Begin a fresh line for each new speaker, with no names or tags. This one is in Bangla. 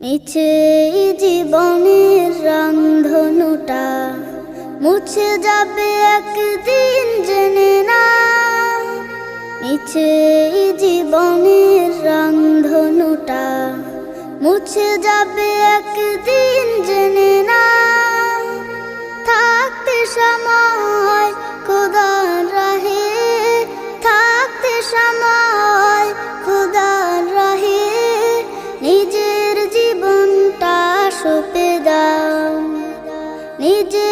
মিছে জীবনের রংধনুটা মুছে যাবে একদিন জেনে না। মিছে জীবনের রংধনুটা মুছে যাবে একদিন জেনে না। থাকতে সময় খোদার রাহে, থাকতে সময় খোদার রাহে নিজের জীবনটা সঁপে দাও। নিজে